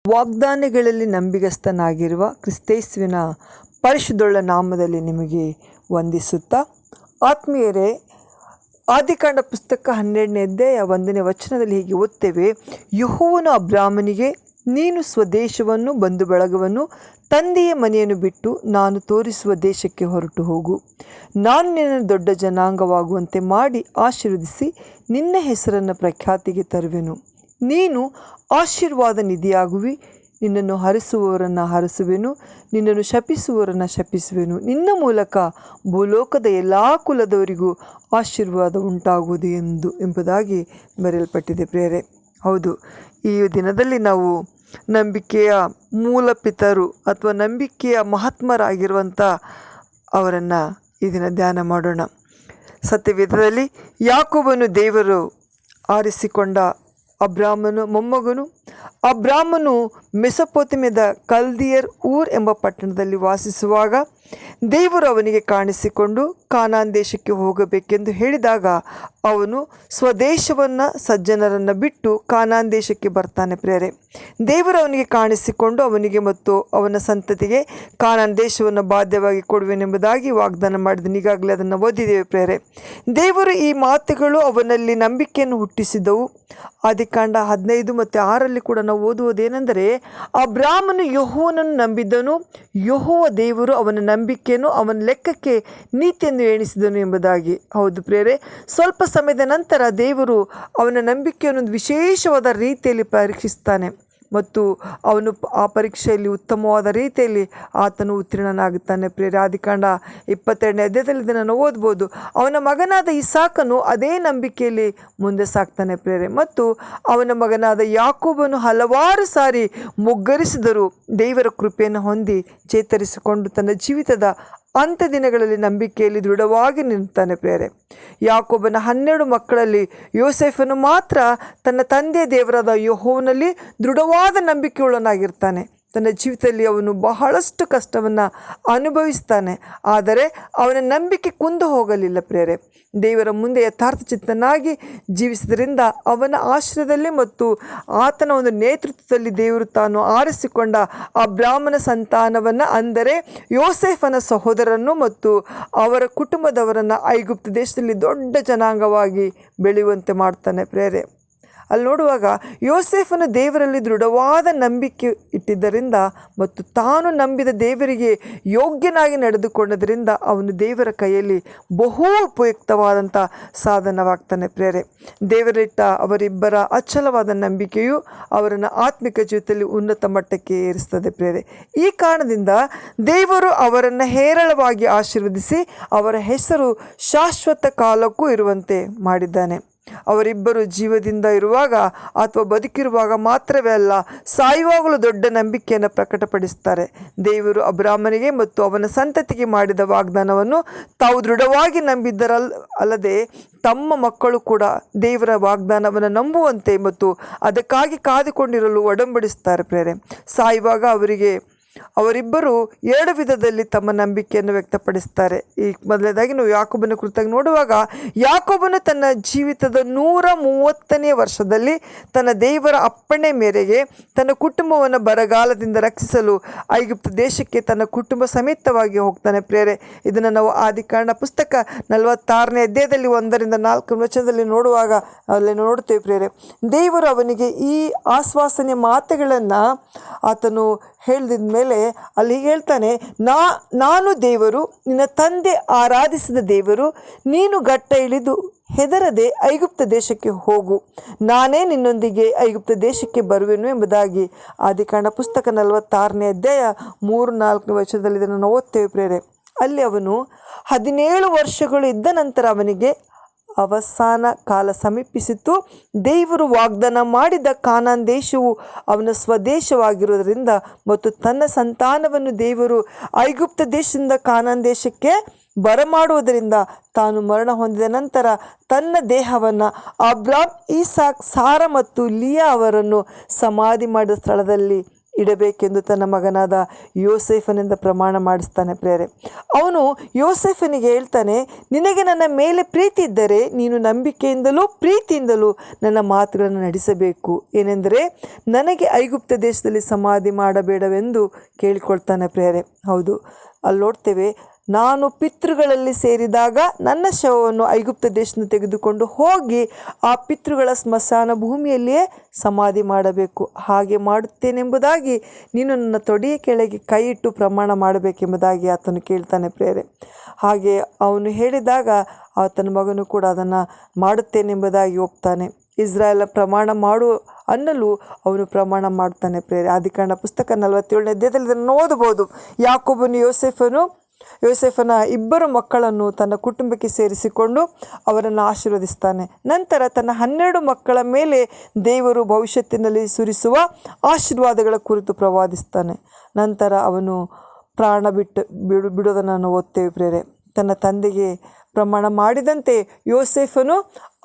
ವಾಗ್ದಾನಗಳಲ್ಲಿ ನಂಬಿಗಸ್ತನಾಗಿರುವ ಕ್ರಿಸ್ತೇಸುವಿನ ಪರಿಶುದ್ಧೊಳ್ಳ ನಾಮದಲ್ಲಿ ನಿಮಗೆ ವಂದಿಸುತ್ತಾ, ಆತ್ಮೀಯರೇ, ಆದಿಕಾಂಡ ಪುಸ್ತಕ 12ನೇ ಅಧ್ಯಾಯ 1ನೇ ವಚನದಲ್ಲಿ ಹೀಗೆ ಓದ್ತೇವೆ: ಯೆಹೋವನು ಅಬ್ರಾಮನಿಗೆ, ನೀನು ಸ್ವದೇಶವನ್ನು, ಬಂಧು ಬಳಗವನ್ನು, ತಂದೆಯ ಮನೆಯನ್ನು ಬಿಟ್ಟು ನಾನು ತೋರಿಸುವ ದೇಶಕ್ಕೆ ಹೊರಟು ಹೋಗು. ನಾನು ನಿನ್ನನ್ನು ದೊಡ್ಡ ಜನಾಂಗವಾಗುವಂತೆ ಮಾಡಿ ಆಶೀರ್ವದಿಸಿ ನಿನ್ನ ಹೆಸರನ್ನು ಪ್ರಖ್ಯಾತಿಗೆ ತರುವೆನು. ನೀನು ಆಶೀರ್ವಾದ ನಿಧಿಯಾಗುವಿ. ನಿನ್ನನ್ನು ಹರಿಸುವವರನ್ನು ಹರಿಸುವೆನು, ನಿನ್ನನ್ನು ಶಪಿಸುವವರನ್ನು ಶಪಿಸುವೆನು. ನಿನ್ನ ಮೂಲಕ ಭೂಲೋಕದ ಎಲ್ಲ ಕುಲದವರಿಗೂ ಆಶೀರ್ವಾದ ಉಂಟಾಗುವುದು ಎಂಬುದಾಗಿ ಬರೆಯಲ್ಪಟ್ಟಿದೆ ಪ್ರಿಯರೇ. ಹೌದು, ಈ ದಿನದಲ್ಲಿ ನಾವು ನಂಬಿಕೆಯ ಮೂಲಪಿತರು ಅಥವಾ ನಂಬಿಕೆಯ ಮಹಾತ್ಮರಾಗಿರುವಂಥ ಅವರನ್ನು ಈ ದಿನ ಧ್ಯಾನ ಮಾಡೋಣ. ಸತ್ಯವೇದದಲ್ಲಿ ಯಾಕೋಬನು ದೇವರು ಆರಿಸಿಕೊಂಡ ಅಬ್ರಾಮನು ಮೊಮ್ಮಗನು. ಅಬ್ರಾಮನು ಮೆಸೊಪೊತಾಮ್ಯದ ಕಲ್ದಿಯರ್ ಊರ್ ಎಂಬ ಪಟ್ಟಣದಲ್ಲಿ ವಾಸಿಸುವಾಗ ದೇವರು ಅವನಿಗೆ ಕಾಣಿಸಿಕೊಂಡು ಕಾನಾನ್ ದೇಶಕ್ಕೆ ಹೋಗಬೇಕೆಂದು ಹೇಳಿದಾಗ ಅವನು ಸ್ವದೇಶವನ್ನು, ಸಜ್ಜನರನ್ನು ಬಿಟ್ಟು ಕಾನಾನ್ ದೇಶಕ್ಕೆ ಬರ್ತಾನೆ ಪ್ರಿಯರೇ. ದೇವರು ಅವನಿಗೆ ಕಾಣಿಸಿಕೊಂಡು ಅವನಿಗೆ ಮತ್ತು ಅವನ ಸಂತತಿಗೆ ಕಾನಾನ್ ದೇಶವನ್ನು ಬಾಧ್ಯವಾಗಿ ಕೊಡುವೆನೆಂಬುದಾಗಿ ವಾಗ್ದಾನ ಮಾಡಿದನು. ಈಗಾಗಲೇ ಅದನ್ನು ಓದಿದ್ದೇವೆ ಪ್ರಿಯರೇ. ದೇವರು ಈ ಮಾತುಗಳು ಅವನಲ್ಲಿ ನಂಬಿಕೆಯನ್ನು ಹುಟ್ಟಿಸಿದವು. ಆದಿಕಾಂಡ 15 ಮತ್ತು 6ರಲ್ಲಿ ಕೂಡ ನಾವು ಓದುವುದೇನೆಂದರೆ, ಅಬ್ರಾಮನು ಯೆಹೋವನನ್ನು ನಂಬಿದ್ದನು, ಯೆಹೋವ ದೇವರು ಅವನ ನಂಬಿಕೆಯನ್ನು ಅವನ ಲೆಕ್ಕಕ್ಕೆ ನೀತಿಯನ್ನು ಎಣಿಸಿದನು ಎಂಬುದಾಗಿ. ಹೌದು ಪ್ರಿಯರೇ, ಸ್ವಲ್ಪ ಸಮಯದ ನಂತರ ದೇವರು ಅವನ ನಂಬಿಕೆಯನ್ನು ವಿಶೇಷವಾದ ರೀತಿಯಲ್ಲಿ ಪರೀಕ್ಷಿಸ್ತಾನೆ ಮತ್ತು ಅವನು ಆ ಪರೀಕ್ಷೆಯಲ್ಲಿ ಉತ್ತಮವಾದ ರೀತಿಯಲ್ಲಿ ಆತನು ಉತ್ತೀರ್ಣನಾಗುತ್ತಾನೆ ಪ್ರಿಯರೇ. ಆದಿಕಾಂಡ 22ನೇ ಅಧ್ಯಾಯದಲ್ಲಿ ಇದನ್ನು ಓದ್ಬೋದು. ಅವನ ಮಗನಾದ ಇಸಾಕನು ಅದೇ ನಂಬಿಕೆಯಲ್ಲಿ ಮುಂದೆ ಸಾಕ್ತಾನೆ ಪ್ರಿಯರೇ. ಮತ್ತು ಅವನ ಮಗನಾದ ಯಾಕೋಬನು ಹಲವಾರು ಸಾರಿ ಮುಗ್ಗರಿಸಿದರೂ ದೇವರ ಕೃಪೆಯನ್ನು ಹೊಂದಿ ಚೇತರಿಸಿಕೊಂಡು ತನ್ನ ಜೀವಿತದ ಅಂತ್ಯ ದಿನಗಳಲ್ಲಿ ನಂಬಿಕೆಯಲ್ಲಿ ದೃಢವಾಗಿ ನಿಲ್ತಾನೆ ಪ್ರಿಯರೇ. ಯಾಕೋಬನ 12 ಮಕ್ಕಳಲ್ಲಿ ಯೋಸೇಫನು ಮಾತ್ರ ತನ್ನ ತಂದೆಯ ದೇವರಾದ ಯೆಹೋವನಲ್ಲಿ ದೃಢವಾದ ನಂಬಿಕೆಯುಳ್ಳನಾಗಿರ್ತಾನೆ. ತನ್ನ ಜೀವಿತದಲ್ಲಿ ಅವನು ಬಹಳಷ್ಟು ಕಷ್ಟವನ್ನು ಅನುಭವಿಸ್ತಾನೆ, ಆದರೆ ಅವನ ನಂಬಿಕೆ ಕುಂದು ಹೋಗಲಿಲ್ಲ ಪ್ರಿಯರೇ. ದೇವರ ಮುಂದೆ ಯಥಾರ್ಥ ಚಿತ್ತನಾಗಿ ಜೀವಿಸಿದ್ರಿಂದ ಅವನ ಆಶ್ರಯದಲ್ಲಿ ಮತ್ತು ಆತನ ಒಂದು ನೇತೃತ್ವದಲ್ಲಿ ದೇವರು ತಾನು ಆರಿಸಿಕೊಂಡ ಅಬ್ರಾಮನ ಸಂತಾನವನ್ನು, ಅಂದರೆ ಯೋಸೇಫನ ಸಹೋದರನ್ನು ಮತ್ತು ಅವರ ಕುಟುಂಬದವರನ್ನು ಐಗುಪ್ತ ದೇಶದಲ್ಲಿ ದೊಡ್ಡ ಜನಾಂಗವಾಗಿ ಬೆಳೆಯುವಂತೆ ಮಾಡ್ತಾನೆ ಪ್ರಿಯರೇ. ಅಲ್ಲಿ ನೋಡುವಾಗ ಯೋಸೇಫನು ದೇವರಲ್ಲಿ ದೃಢವಾದ ನಂಬಿಕೆ ಇಟ್ಟಿದ್ದರಿಂದ ಮತ್ತು ತಾನು ನಂಬಿದ ದೇವರಿಗೆ ಯೋಗ್ಯನಾಗಿ ನಡೆದುಕೊಂಡದರಿಂದ ಅವನು ದೇವರ ಕೈಯಲ್ಲಿ ಬಹು ಉಪಯುಕ್ತವಾದಂಥ ಸಾಧನವಾಗ್ತಾನೆ ಪ್ರಿಯರೇ. ದೇವರಿಟ್ಟ ಅವರಿಬ್ಬರ ಅಚಲವಾದ ನಂಬಿಕೆಯು ಅವರನ್ನು ಆತ್ಮಿಕ ಜೀವಿತದಲ್ಲಿ ಉನ್ನತ ಮಟ್ಟಕ್ಕೆ ಏರಿಸ್ತದೆ ಪ್ರಿಯರೇ. ಈ ಕಾರಣದಿಂದ ದೇವರು ಅವರನ್ನು ಹೇರಳವಾಗಿ ಆಶೀರ್ವದಿಸಿ ಅವರ ಹೆಸರು ಶಾಶ್ವತ ಕಾಲಕ್ಕೂ ಇರುವಂತೆ ಮಾಡಿದ್ದಾನೆ. ಅವರಿಬ್ಬರು ಜೀವದಿಂದ ಇರುವಾಗ ಅಥವಾ ಬದುಕಿರುವಾಗ ಮಾತ್ರವೇ ಅಲ್ಲ, ಸಾಯುವಾಗಲೂ ದೊಡ್ಡ ನಂಬಿಕೆಯನ್ನು ಪ್ರಕಟಪಡಿಸ್ತಾರೆ. ದೇವರು ಅಬ್ರಾಮನಿಗೆ ಮತ್ತು ಅವನ ಸಂತತಿಗೆ ಮಾಡಿದ ವಾಗ್ದಾನವನ್ನು ತಾವು ದೃಢವಾಗಿ ನಂಬಿದ್ದರಲ್ಲದೆ ತಮ್ಮ ಮಕ್ಕಳು ಕೂಡ ದೇವರ ವಾಗ್ದಾನವನ್ನು ನಂಬುವಂತೆ ಮತ್ತು ಅದಕ್ಕಾಗಿ ಕಾದುಕೊಂಡಿರಲು ಒಡಂಬಡಿಸ್ತಾರೆ ಪ್ರೇರೆ. ಸಾಯುವಾಗ ಅವರಿಬ್ಬರು 2 ವಿಧದಲ್ಲಿ ತಮ್ಮ ನಂಬಿಕೆಯನ್ನು ವ್ಯಕ್ತಪಡಿಸ್ತಾರೆ. ಈ ಮೊದಲನೇದಾಗಿ ನಾವು ಯಾಕೋಬನ ಕುರಿತಾಗಿ ನೋಡುವಾಗ, ಯಾಕೋಬನು ತನ್ನ ಜೀವಿತದ 130ನೇ ವರ್ಷದಲ್ಲಿ ತನ್ನ ದೇವರ ಅಪ್ಪಣೆ ಮೇರೆಗೆ ತನ್ನ ಕುಟುಂಬವನ್ನು ಬರಗಾಲದಿಂದ ರಕ್ಷಿಸಲು ಐಗುಪ್ತ ದೇಶಕ್ಕೆ ತನ್ನ ಕುಟುಂಬ ಸಮೇತವಾಗಿ ಹೋಗ್ತಾನೆ ಪ್ರಿಯರೇ. ಇದನ್ನು ನಾವು ಆದಿಕಾಂಡ ಪುಸ್ತಕ 46ನೇ ಅಧ್ಯಾಯದಲ್ಲಿ 1ರಿಂದ 4 ವಚನದಲ್ಲಿ ನೋಡುವಾಗ ಅಲ್ಲಿ ನೋಡ್ತೇವೆ ಪ್ರಿಯರೇ. ದೇವರು ಅವನಿಗೆ ಈ ಆಶ್ವಾಸನೆ ಮಾತುಗಳನ್ನು ಆತನು ಹೇಳಿದ ಮೇಲೆ ಅಲ್ಲಿ ಹೇಳ್ತಾನೆ, ನಾನು ದೇವರು, ನಿನ್ನ ತಂದೆ ಆರಾಧಿಸಿದ ದೇವರು. ನೀನು ಗಟ್ಟ ಇಳಿದು ಹೆದರದೆ ಐಗುಪ್ತ ದೇಶಕ್ಕೆ ಹೋಗು, ನಾನೇ ನಿನ್ನೊಂದಿಗೆ ಐಗುಪ್ತ ದೇಶಕ್ಕೆ ಬರುವೆನು ಎಂಬುದಾಗಿ ಆದಿಕಾಂಡ ಪುಸ್ತಕ 46ನೇ ಅಧ್ಯಾಯ 3-4 ವಚನದಲ್ಲಿ ಇದನ್ನು ಓದ್ತೇವೆ ಪ್ರೇರೆ. ಅಲ್ಲಿ ಅವನು 17 ವರ್ಷಗಳು ಇದ್ದ ನಂತರ ಅವನಿಗೆ ಅವಸಾನ ಕಾಲ ಸಮೀಪಿಸಿತು. ದೇವರು ವಾಗ್ದಾನ ಮಾಡಿದ ಕಾನಾನ್ ದೇಶವು ಅವನ ಸ್ವದೇಶವಾಗಿರುವುದರಿಂದ ಮತ್ತು ತನ್ನ ಸಂತಾನವನ್ನು ದೇವರು ಐಗುಪ್ತ ದೇಶದಿಂದ ಕಾನಾನ್ ದೇಶಕ್ಕೆ ಬರಮಾಡುವುದರಿಂದ ತಾನು ಮರಣ ಹೊಂದಿದ ನಂತರ ತನ್ನ ದೇಹವನ್ನು ಅಬ್ರಾಮ್, ಈಸಾಕ್, ಸಾರ ಮತ್ತು ಲಿಯಾ ಅವರನ್ನು ಸಮಾಧಿ ಮಾಡಿದ ಸ್ಥಳದಲ್ಲಿ ಇಡಬೇಕೆಂದು ತನ್ನ ಮಗನಾದ ಯೋಸೇಫನಿಂದ ಪ್ರಮಾಣ ಮಾಡಿಸ್ತಾನೆ ಪ್ರೇರೆ. ಅವನು ಯೋಸೇಫನಿಗೆ ಹೇಳ್ತಾನೆ, ನಿನಗೆ ನನ್ನ ಮೇಲೆ ಪ್ರೀತಿ ಇದ್ದರೆ ನೀನು ನಂಬಿಕೆಯಿಂದಲೂ ಪ್ರೀತಿಯಿಂದಲೂ ನನ್ನ ಮಾತುಗಳನ್ನು ನಡೆಸಬೇಕು. ಏನೆಂದರೆ ನನಗೆ ಐಗುಪ್ತ ದೇಶದಲ್ಲಿ ಸಮಾಧಿ ಮಾಡಬೇಡವೆಂದು ಕೇಳಿಕೊಳ್ತಾನೆ ಪ್ರೇರೆ. ಹೌದು, ಅಲ್ಲಿ ನೋಡ್ತೇವೆ, ನಾನು ಪಿತೃಗಳಲ್ಲಿ ಸೇರಿದಾಗ ನನ್ನ ಶವವನ್ನು ಐಗುಪ್ತ ದೇಶದಿಂದ ತೆಗೆದುಕೊಂಡು ಹೋಗಿ ಆ ಪಿತೃಗಳ ಸ್ಮಶಾನ ಭೂಮಿಯಲ್ಲಿಯೇ ಸಮಾಧಿ ಮಾಡಬೇಕು. ಹಾಗೆ ಮಾಡುತ್ತೇನೆಂಬುದಾಗಿ ನೀನು ನನ್ನ ತೊಡೆಯ ಕೆಳಗೆ ಕೈ ಇಟ್ಟು ಪ್ರಮಾಣ ಮಾಡಬೇಕೆಂಬುದಾಗಿ ಆತನು ಕೇಳ್ತಾನೆ ಪ್ರೇರೆ. ಹಾಗೆ ಅವನು ಹೇಳಿದಾಗ ಆತನ ಮಗನು ಕೂಡ ಅದನ್ನು ಮಾಡುತ್ತೇನೆಂಬುದಾಗಿ ಒಪ್ತಾನೆ. ಇಸ್ರಾಯೇಲ್ ಪ್ರಮಾಣ ಮಾಡು ಅನ್ನಲು ಅವನು ಪ್ರಮಾಣ ಮಾಡ್ತಾನೆ ಪ್ರೇರೆ. ಆದಿಕಾಂಡ ಪುಸ್ತಕ 47ನೇ ಅಧ್ಯಾಯದಲ್ಲಿ ಇದನ್ನು ಓದಬಹುದು. ಯಾಕೋಬನು ಯೋಸೇಫನ 2 ಮಕ್ಕಳನ್ನು ತನ್ನ ಕುಟುಂಬಕ್ಕೆ ಸೇರಿಸಿಕೊಂಡು ಅವರನ್ನು ಆಶೀರ್ವದಿಸ್ತಾನೆ. ನಂತರ ತನ್ನ 12 ಮಕ್ಕಳ ಮೇಲೆ ದೇವರು ಭವಿಷ್ಯತ್ತಿನಲ್ಲಿ ಸುರಿಸುವ ಆಶೀರ್ವಾದಗಳ ಕುರಿತು ಪ್ರವಾದಿಸ್ತಾನೆ. ನಂತರ ಅವನು ಪ್ರಾಣ ಬಿಡೋದನ್ನು ನಾವು ಓದ್ತೇವೆ ಪ್ರೇರೆ. ತನ್ನ ತಂದೆಗೆ ಪ್ರಮಾಣ ಮಾಡಿದಂತೆ ಯೋಸೇಫನು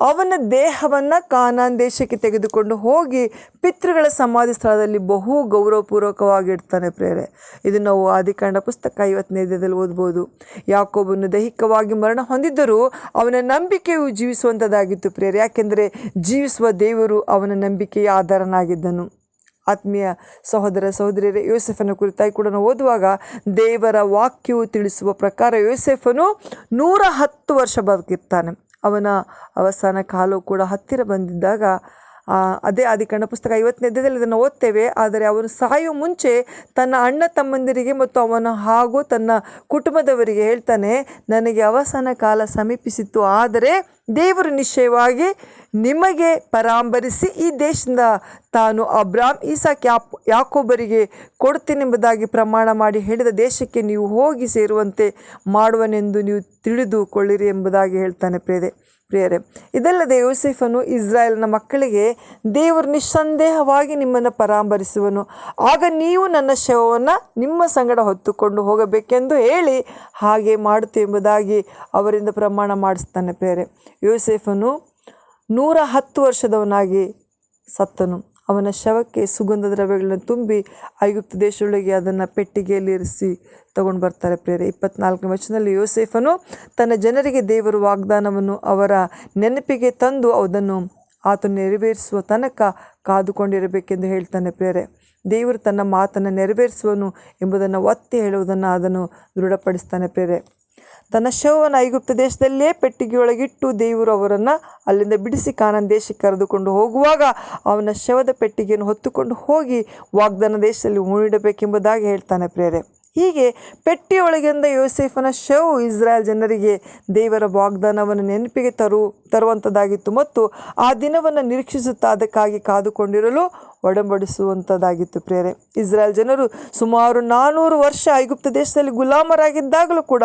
ಅವನ ದೇಹವನ್ನು ಕಾನಾನ್ ದೇಶಕ್ಕೆ ತೆಗೆದುಕೊಂಡು ಹೋಗಿ ಪಿತೃಗಳ ಸಮಾಧಿ ಸ್ಥಳದಲ್ಲಿ ಬಹು ಗೌರವಪೂರ್ವಕವಾಗಿ ಇಡ್ತಾನೆ ಪ್ರೇರೆ. ಇದು ನಾವು ಆದಿಕಾಂಡ ಪುಸ್ತಕ 50ನೇ ಅಧ್ಯಾಯದಲ್ಲಿ ಓದ್ಬೋದು. ಯಾಕೋಬನು ದೈಹಿಕವಾಗಿ ಮರಣ ಹೊಂದಿದ್ದರೂ ಅವನ ನಂಬಿಕೆಯು ಜೀವಿಸುವಂಥದ್ದಾಗಿತ್ತು ಪ್ರೇರೆ. ಯಾಕೆಂದರೆ ಜೀವಿಸುವ ದೇವರು ಅವನ ನಂಬಿಕೆಯ ಆಧಾರನಾಗಿದ್ದನು. ಆತ್ಮೀಯ ಸಹೋದರ ಸಹೋದರಿಯರೇ, ಯೋಸೇಫನ ಕುರಿತಾಗಿ ಕೂಡ ನಾವು ಓದುವಾಗ ದೇವರ ವಾಕ್ಯವು ತಿಳಿಸುವ ಪ್ರಕಾರ ಯೋಸೇಫನು 110 ವರ್ಷ ಬದುಕಿರ್ತಾನೆ. ಅವನ ಅವಸಾನ ಕಾಲವು ಕೂಡ ಹತ್ತಿರ ಬಂದಿದ್ದಾಗ ಅದೇ ಆದಿಕಾಂಡ ಪುಸ್ತಕ 50ನೇ ಅಧ್ಯಾಯದಲ್ಲಿ ಇದನ್ನು ಓದ್ತೇವೆ. ಆದರೆ ಅವನು ಸಾಯುವ ಮುಂಚೆ ತನ್ನ ಅಣ್ಣ ತಮ್ಮಂದಿರಿಗೆ ಮತ್ತು ಅವನ ಹಾಗೂ ತನ್ನ ಕುಟುಂಬದವರಿಗೆ ಹೇಳ್ತಾನೆ, ನನಗೆ ಅವಸಾನ ಕಾಲ ಸಮೀಪಿಸಿತ್ತು, ಆದರೆ ದೇವರು ನಿಶ್ಚಯವಾಗಿ ನಿಮಗೆ ಪರಾಂಬರಿಸಿ ಈ ದೇಶದಿಂದ ತಾನು ಅಬ್ರಾಮ್, ಈಸಾಕ್, ಯಾಕೋಬರಿಗೆ ಕೊಡುತ್ತೇನೆಂಬುದಾಗಿ ಪ್ರಮಾಣ ಮಾಡಿ ಹೇಳಿದ ದೇಶಕ್ಕೆ ನೀವು ಹೋಗಿ ಸೇರುವಂತೆ ಮಾಡುವನೆಂದು ನೀವು ತಿಳಿದುಕೊಳ್ಳಿರಿ ಎಂಬುದಾಗಿ ಹೇಳ್ತಾನೆ ಪ್ರಿಯರೇ. ಇದಲ್ಲದೆ ಯೋಸೇಫನು ಇಸ್ರಾಯೇಲ್ನ ಮಕ್ಕಳಿಗೆ ದೇವರು ನಿಸ್ಸಂದೇಹವಾಗಿ ನಿಮ್ಮನ್ನು ಪರಾಂಬರಿಸುವನು, ಆಗ ನೀವು ನನ್ನ ಶವವನ್ನು ನಿಮ್ಮ ಸಂಗಡ ಹೊತ್ತುಕೊಂಡು ಹೋಗಬೇಕೆಂದು ಹೇಳಿ ಹಾಗೆ ಮಾಡುತ್ತೆ ಎಂಬುದಾಗಿ ಅವರಿಂದ ಪ್ರಮಾಣ ಮಾಡಿಸ್ತಾನೆ ಪ್ರಿಯರೇ. ಯೋಸೇಫನು 110 ವರ್ಷದವನಾಗಿ ಸತ್ತನು. ಅವನ ಶವಕ್ಕೆ ಸುಗಂಧ ದ್ರವ್ಯಗಳನ್ನು ತುಂಬಿ ಐಗುಪ್ತ ದೇಶದೊಳಗೆ ಅದನ್ನು ಪೆಟ್ಟಿಗೆಯಲ್ಲಿ ಇರಿಸಿ ತಗೊಂಡು ಬರ್ತಾರೆ ಪ್ರೇರೆ. 24ನೇ ವಚನದಲ್ಲಿ ಯೋಸೇಫನು ತನ್ನ ಜನರಿಗೆ ದೇವರ ವಾಗ್ದಾನವನ್ನು ಅವರ ನೆನಪಿಗೆ ತಂದು ಅದನ್ನು ಆತನು ನೆರವೇರಿಸುವ ತನಕ ಕಾದುಕೊಂಡಿರಬೇಕೆಂದು ಹೇಳ್ತಾನೆ ಪ್ರೇರೆ. ದೇವರು ತನ್ನ ಮಾತನ್ನು ನೆರವೇರಿಸುವನು ಎಂಬುದನ್ನು ಒತ್ತಿ ಹೇಳುವುದನ್ನು ಅದನ್ನು ದೃಢಪಡಿಸ್ತಾನೆ ಪ್ರೇರೆ. ತನ್ನ ಶವವನ್ನು ಐಗುಪ್ತ ದೇಶದಲ್ಲೇ ಪೆಟ್ಟಿಗೆಯೊಳಗಿಟ್ಟು ದೇವರು ಅವರನ್ನು ಅಲ್ಲಿಂದ ಬಿಡಿಸಿ ಕಾನಾನ್ ದೇಶಕ್ಕೆ ಕರೆದುಕೊಂಡು ಹೋಗುವಾಗ ಅವನ ಶವದ ಪೆಟ್ಟಿಗೆಯನ್ನು ಹೊತ್ತುಕೊಂಡು ಹೋಗಿ ವಾಗ್ದಾನ ದೇಶದಲ್ಲಿ ಹೂಣಿಡಬೇಕೆಂಬುದಾಗಿ ಹೇಳ್ತಾನೆ ಪ್ರೇರೆ. ಹೀಗೆ ಪೆಟ್ಟಿಯೊಳಗಿಂದ ಯೋಸೇಫನ ಶವವು ಇಸ್ರಾಯೇಲ್ ಜನರಿಗೆ ದೇವರ ವಾಗ್ದಾನವನ್ನು ನೆನಪಿಗೆ ತರುವಂಥದ್ದಾಗಿತ್ತು ಮತ್ತು ಆ ದಿನವನ್ನು ನಿರೀಕ್ಷಿಸುತ್ತಾ ಅದಕ್ಕಾಗಿ ಕಾದುಕೊಂಡಿರಲು ಒಡಂಬಡಿಸುವಂಥದ್ದಾಗಿತ್ತು ಪ್ರೇರೆ. ಇಸ್ರಾಯೇಲ್ ಜನರು ಸುಮಾರು 400 ವರ್ಷ ಐಗುಪ್ತ ದೇಶದಲ್ಲಿ ಗುಲಾಮರಾಗಿದ್ದಾಗಲೂ ಕೂಡ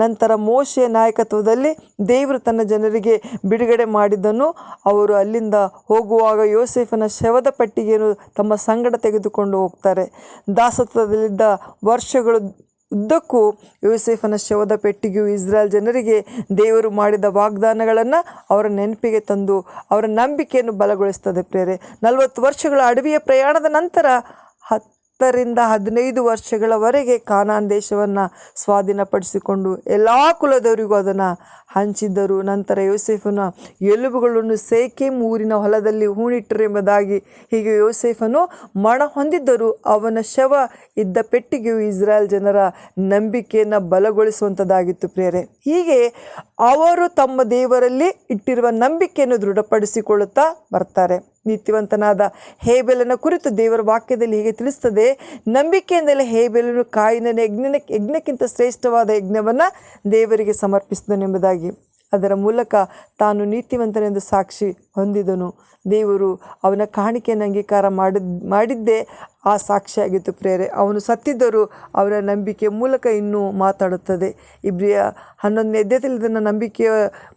ನಂತರ ಮೋಶೆಯ ನಾಯಕತ್ವದಲ್ಲಿ ದೇವರು ತನ್ನ ಜನರಿಗೆ ಬಿಡುಗಡೆ ಮಾಡಿದ್ದನ್ನು ಅವರು ಅಲ್ಲಿಂದ ಹೋಗುವಾಗ ಯೋಸೇಫನ ಶವದ ಪೆಟ್ಟಿಗೆಯನ್ನು ತಮ್ಮ ಸಂಗಡ ತೆಗೆದುಕೊಂಡು ಹೋಗ್ತಾರೆ. ದಾಸತ್ವದಲ್ಲಿದ್ದ ವರ್ಷಗಳು ಉದ್ದಕ್ಕೂ ಯೋಸೇಫನ ಶವದ ಪೆಟ್ಟಿಗೆಯು ಇಸ್ರಾಯೇಲ್ ಜನರಿಗೆ ದೇವರು ಮಾಡಿದ ವಾಗ್ದಾನಗಳನ್ನು ಅವರ ನೆನಪಿಗೆ ತಂದು ಅವರ ನಂಬಿಕೆಯನ್ನು ಬಲಗೊಳಿಸ್ತದೆ ಪ್ರೇರೆ. 40 ವರ್ಷಗಳ ಅಡವಿಯ ಪ್ರಯಾಣದ ನಂತರ 10 ರಿಂದ 15 ವರ್ಷಗಳವರೆಗೆ ಕಾನಾನ್ ದೇಶವನ್ನು ಸ್ವಾಧೀನಪಡಿಸಿಕೊಂಡು ಎಲ್ಲ ಕುಲದವರಿಗೂ ಅದನ್ನು ಹಂಚಿದ್ದರು. ನಂತರ ಯೋಸೇಫನ ಎಲುಬುಗಳನ್ನು ಸೇಕೆಮ್ ಊರಿನ ಹೊಲದಲ್ಲಿ ಹೂಣಿಟ್ಟರು ಎಂಬುದಾಗಿ. ಹೀಗೆ ಯೋಸೇಫನು ಮರಣ ಹೊಂದಿದ್ದರೂ ಅವನ ಶವ ಇದ್ದ ಪೆಟ್ಟಿಗೆಯು ಇಸ್ರಾಯೇಲ್ ಜನರ ನಂಬಿಕೆಯನ್ನು ಬಲಗೊಳಿಸುವಂಥದ್ದಾಗಿತ್ತು ಪ್ರೇರೆ. ಹೀಗೆ ಅವರು ತಮ್ಮ ದೇವರಲ್ಲಿ ಇಟ್ಟಿರುವ ನಂಬಿಕೆಯನ್ನು ದೃಢಪಡಿಸಿಕೊಳ್ಳುತ್ತಾ ಬರ್ತಾರೆ. ನೀತಿವಂತನಾದ ಹೇಬೆಲನ ಕುರಿತು ದೇವರ ವಾಕ್ಯದಲ್ಲಿ ಹೀಗೆ ತಿಳಿಸ್ತದೆ, ನಂಬಿಕೆಯಿಂದಲೇ ಹೇಬೆಲನು ಕಾಯಿನನ ಯಜ್ಞಕ್ಕಿಂತ ಶ್ರೇಷ್ಠವಾದ ಯಜ್ಞವನ್ನು ದೇವರಿಗೆ ಸಮರ್ಪಿಸಿದನೆಂಬುದಾಗಿ. ಅದರ ಮೂಲಕ ತಾನು ನೀತಿವಂತನೆಂದು ಸಾಕ್ಷಿ ಹೊಂದಿದನು. ದೇವರು ಅವನ ಕಾಣಿಕೆಯನ್ನು ಅಂಗೀಕಾರ ಮಾಡಿದ್ದೇ ಆ ಸಾಕ್ಷಿಯಾಗಿತ್ತು ಪ್ರೇರೆ. ಅವನು ಸತ್ತಿದ್ದರೂ ಅವರ ನಂಬಿಕೆಯ ಮೂಲಕ ಇನ್ನೂ ಮಾತಾಡುತ್ತದೆ. ಇಬ್ರಿಯ 11ನೇ ಅಧ್ಯಾಯದಲ್ಲಿ ಇದನ್ನು ನಂಬಿಕೆಯ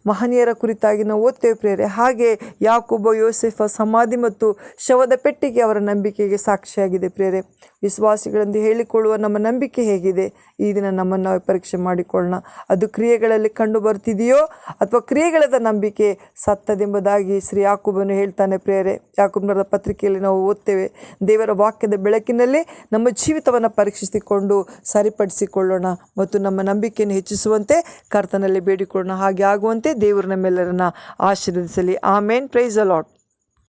ಮಹನೀಯರ ಕುರಿತಾಗಿ ನಾವು ಓದ್ತೇವೆ ಪ್ರೇರೆ. ಹಾಗೆ ಯಾಕೋಬ, ಯೋಸೇಫ ಸಮಾಧಿ ಮತ್ತು ಶವದ ಪೆಟ್ಟಿಗೆ ಅವರ ನಂಬಿಕೆಗೆ ಸಾಕ್ಷಿಯಾಗಿದೆ ಪ್ರೇರೆ. ವಿಶ್ವಾಸಿಗಳೆಂದು ಹೇಳಿಕೊಳ್ಳುವ ನಮ್ಮ ನಂಬಿಕೆ ಹೇಗಿದೆ? ಈ ದಿನ ನಮ್ಮನ್ನು ನಾವು ಪರೀಕ್ಷೆ ಮಾಡಿಕೊಳ್ಳೋಣ. ಅದು ಕ್ರಿಯೆಗಳಲ್ಲಿ ಕಂಡು ಬರ್ತಿದೆಯೋ ಅಥವಾ ಕ್ರಿಯೆಗಳದ ನಂಬಿಕೆ ಸತ್ತದೆಂಬುದಾಗಿ ಶ್ರೀ ಯಾಕೋಬನು ಹೇಳ್ತಾನೆ ಪ್ರೇರೆ. ಯಾಕೋಬನ ಪತ್ರಿಕೆಯಲ್ಲಿ ನಾವು ಓದ್ತೇವೆ, ದೇವರ ವಾಕ್ಯದ ಬೆಳಕಿನಲ್ಲಿ ನಮ್ಮ ಜೀವಿತವನ್ನು ಪರೀಕ್ಷಿಸಿಕೊಂಡು ಸರಿಪಡಿಸಿಕೊಳ್ಳೋಣ ಮತ್ತು ನಮ್ಮ ನಂಬಿಕೆಯನ್ನು ಹೆಚ್ಚಿಸುವಂತೆ ಕರ್ತನಲ್ಲಿ ಬೇಡಿಕೊಳ್ಳೋಣ. ಹಾಗೆ ಆಗುವಂತೆ ದೇವರು ನಮ್ಮೆಲ್ಲರನ್ನ ಆಶೀರ್ವದಿಸಲಿ. ಆಮೇನ್. Praise the lord.